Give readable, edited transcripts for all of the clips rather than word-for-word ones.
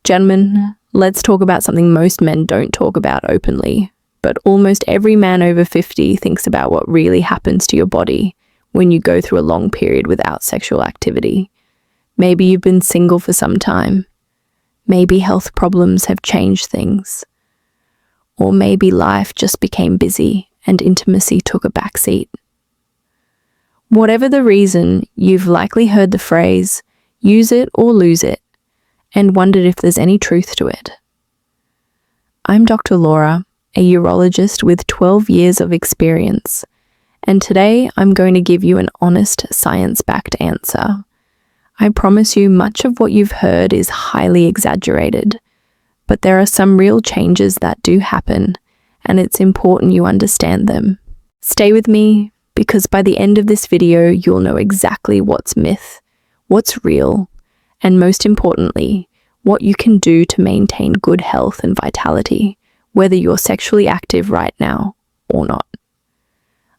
Gentlemen, let's talk about something most men don't talk about openly, but almost every man over 50 thinks about what really happens to your body when you go through a long period without sexual activity. Maybe you've been single for some time. Maybe health problems have changed things. Or maybe life just became busy and intimacy took a backseat. Whatever the reason, you've likely heard the phrase, use it or lose it, and wondered if there's any truth to it. I'm Dr. Laura, a urologist with 12 years of experience, and today I'm going to give you an honest, science-backed answer. I promise you much of what you've heard is highly exaggerated, but there are some real changes that do happen, and it's important you understand them. Stay with me, because by the end of this video, you'll know exactly what's myth, what's real, and most importantly, what you can do to maintain good health and vitality, whether you're sexually active right now or not.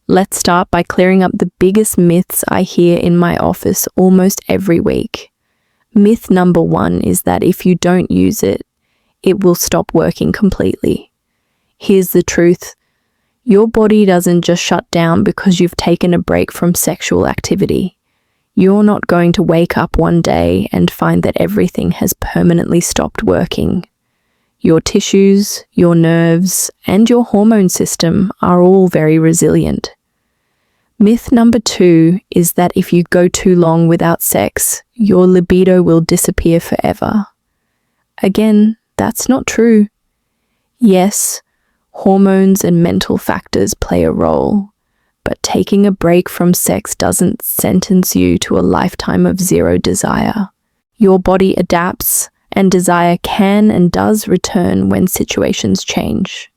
Let's start by clearing up the biggest myths I hear in my office almost every week. Myth number 1 is that if you don't use it, it will stop working completely. Here's the truth. Your body doesn't just shut down because you've taken a break from sexual activity. You're not going to wake up one day and find that everything has permanently stopped working. Your tissues, your nerves, and your hormone system are all very resilient. Myth number 2 is that if you go too long without sex, your libido will disappear forever. Again, that's not true. Yes, hormones and mental factors play a role, but taking a break from sex doesn't sentence you to a lifetime of zero desire. Your body adapts, and desire can and does return when situations change.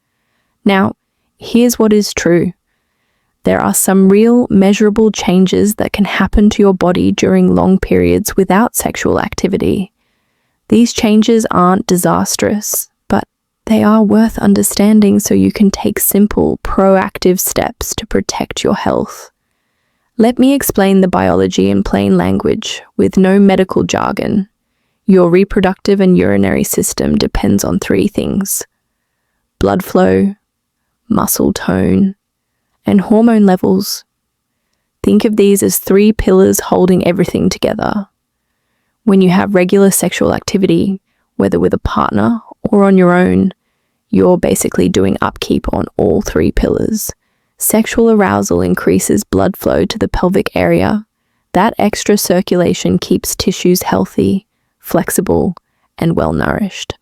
Now, here's what is true. There are some real, measurable changes that can happen to your body during long periods without sexual activity. These changes aren't disastrous, but they are worth understanding so you can take simple, proactive steps to protect your health. Let me explain the biology in plain language, with no medical jargon. Your reproductive and urinary system depends on 3 things: blood flow, muscle tone, and hormone levels. Think of these as 3 pillars holding everything together. When you have regular sexual activity, whether with a partner or on your own, you're basically doing upkeep on all 3 pillars. Sexual arousal increases blood flow to the pelvic area. That extra circulation keeps tissues healthy, flexible, and well-nourished.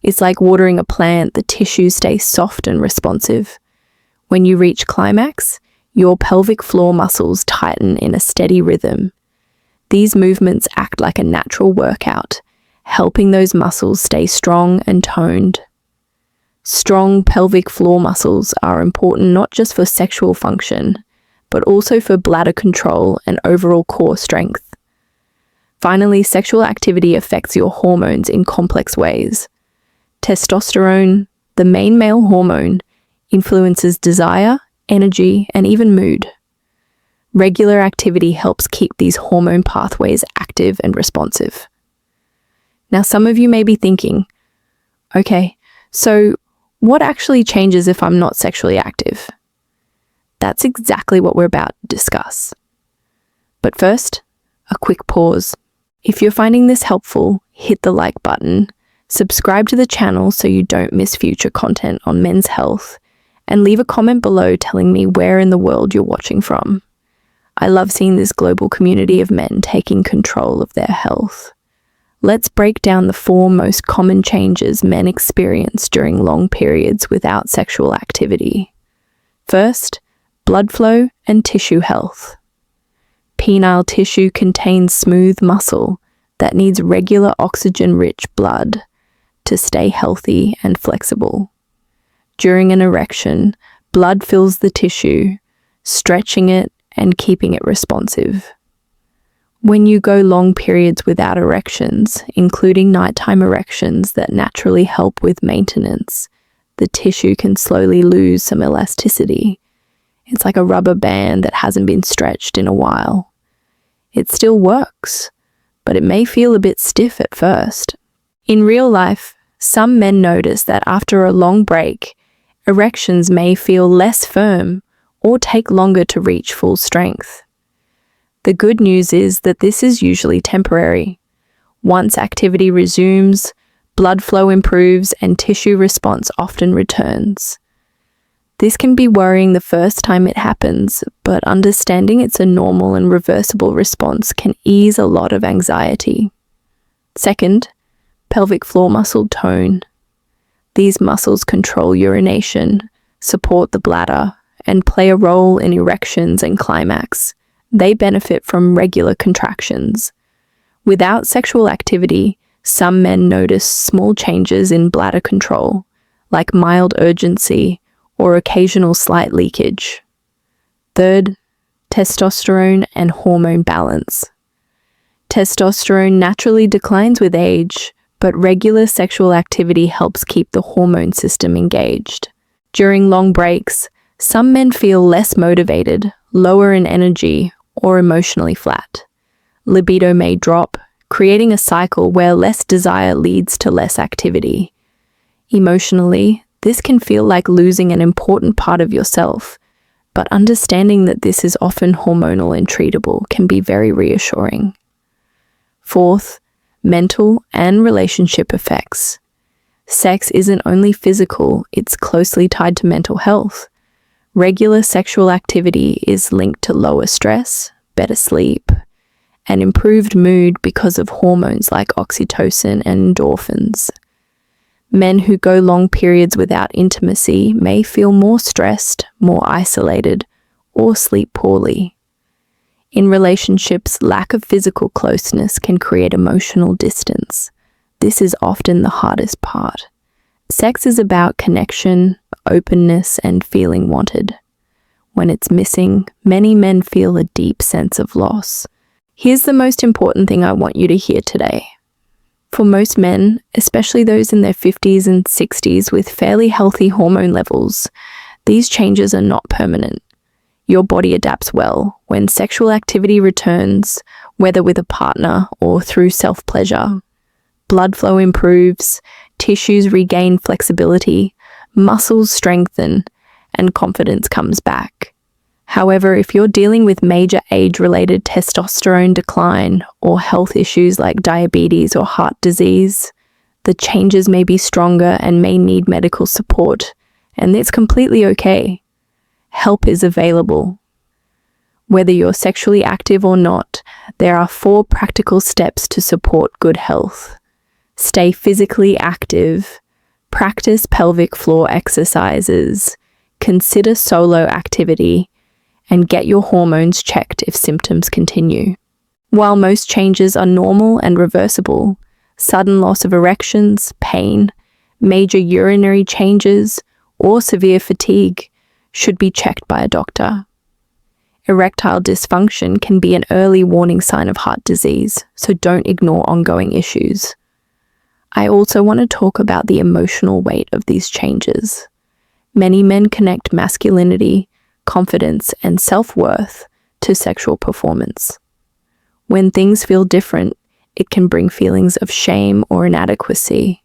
It's like watering a plant. The tissues stay soft and responsive. When you reach climax, your pelvic floor muscles tighten in a steady rhythm. These movements act like a natural workout, helping those muscles stay strong and toned. Strong pelvic floor muscles are important not just for sexual function, but also for bladder control and overall core strength. Finally, sexual activity affects your hormones in complex ways. Testosterone, the main male hormone, influences desire, energy, and even mood. Regular activity helps keep these hormone pathways active and responsive. Now, some of you may be thinking, okay, so what actually changes if I'm not sexually active? That's exactly what we're about to discuss. But first, a quick pause. If you're finding this helpful, hit the like button, subscribe to the channel so you don't miss future content on men's health, and leave a comment below telling me where in the world you're watching from. I love seeing this global community of men taking control of their health. Let's break down the 4 most common changes men experience during long periods without sexual activity. First, blood flow and tissue health. Penile tissue contains smooth muscle that needs regular oxygen-rich blood to stay healthy and flexible. During an erection, blood fills the tissue, stretching it and keeping it responsive. When you go long periods without erections, including nighttime erections that naturally help with maintenance, the tissue can slowly lose some elasticity. It's like a rubber band that hasn't been stretched in a while. It still works, but it may feel a bit stiff at first. In real life, some men notice that after a long break, erections may feel less firm or take longer to reach full strength. The good news is that this is usually temporary. Once activity resumes, blood flow improves and tissue response often returns. This can be worrying the first time it happens, but understanding it's a normal and reversible response can ease a lot of anxiety. Second, pelvic floor muscle tone. These muscles control urination, support the bladder, and play a role in erections and climax. They benefit from regular contractions. Without sexual activity, some men notice small changes in bladder control, like mild urgency or occasional slight leakage. Third, testosterone and hormone balance. Testosterone naturally declines with age, but regular sexual activity helps keep the hormone system engaged. During long breaks, some men feel less motivated, lower in energy, or emotionally flat. Libido may drop, creating a cycle where less desire leads to less activity. Emotionally, this can feel like losing an important part of yourself, but understanding that this is often hormonal and treatable can be very reassuring. Fourth, mental and relationship effects. Sex isn't only physical, it's closely tied to mental health. Regular sexual activity is linked to lower stress, better sleep, and improved mood because of hormones like oxytocin and endorphins. Men who go long periods without intimacy may feel more stressed, more isolated, or sleep poorly. In relationships, lack of physical closeness can create emotional distance. This is often the hardest part. Sex is about connection, openness, and feeling wanted. When it's missing, many men feel a deep sense of loss. Here's the most important thing I want you to hear today. For most men, especially those in their 50s and 60s with fairly healthy hormone levels, these changes are not permanent. Your body adapts well when sexual activity returns, whether with a partner or through self-pleasure. Blood flow improves, tissues regain flexibility, muscles strengthen, and confidence comes back. However, if you're dealing with major age-related testosterone decline or health issues like diabetes or heart disease, the changes may be stronger and may need medical support, and it's completely okay. Help is available. Whether you're sexually active or not, there are 4 practical steps to support good health. Stay physically active, practice pelvic floor exercises, consider solo activity, and get your hormones checked if symptoms continue. While most changes are normal and reversible, sudden loss of erections, pain, major urinary changes, or severe fatigue should be checked by a doctor. Erectile dysfunction can be an early warning sign of heart disease, so don't ignore ongoing issues. I also want to talk about the emotional weight of these changes. Many men connect masculinity, confidence, and self-worth to sexual performance. When things feel different, it can bring feelings of shame or inadequacy.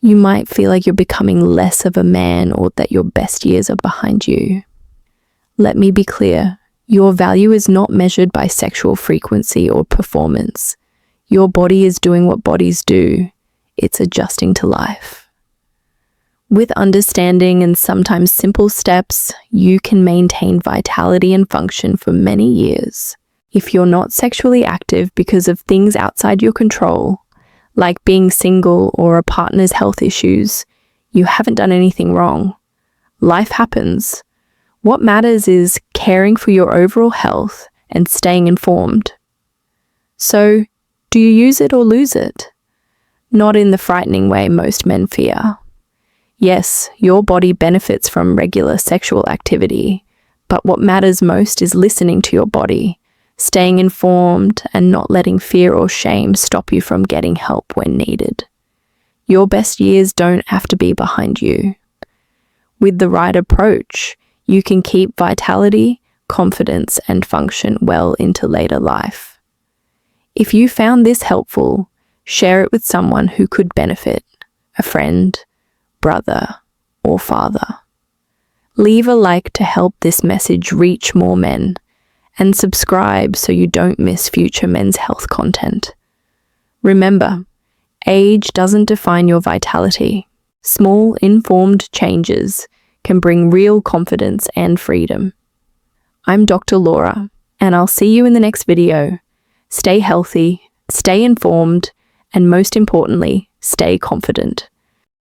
You might feel like you're becoming less of a man or that your best years are behind you. Let me be clear, your value is not measured by sexual frequency or performance. Your body is doing what bodies do. It's adjusting to life. With understanding and sometimes simple steps, you can maintain vitality and function for many years. If you're not sexually active because of things outside your control, like being single or a partner's health issues, you haven't done anything wrong. Life happens. What matters is caring for your overall health and staying informed. So, do you use it or lose it? Not in the frightening way most men fear. Yes, your body benefits from regular sexual activity, but what matters most is listening to your body, staying informed, and not letting fear or shame stop you from getting help when needed. Your best years don't have to be behind you. With the right approach, you can keep vitality, confidence, and function well into later life. If you found this helpful, Share it with someone who could benefit, a friend, brother, or father. Leave a like to help this message reach more men, and subscribe so you don't miss future men's health content. Remember, age doesn't define your vitality. Small, informed changes can bring real confidence and freedom. I'm Dr. Laura, and I'll see you in the next video. Stay healthy, stay informed, and most importantly, stay confident.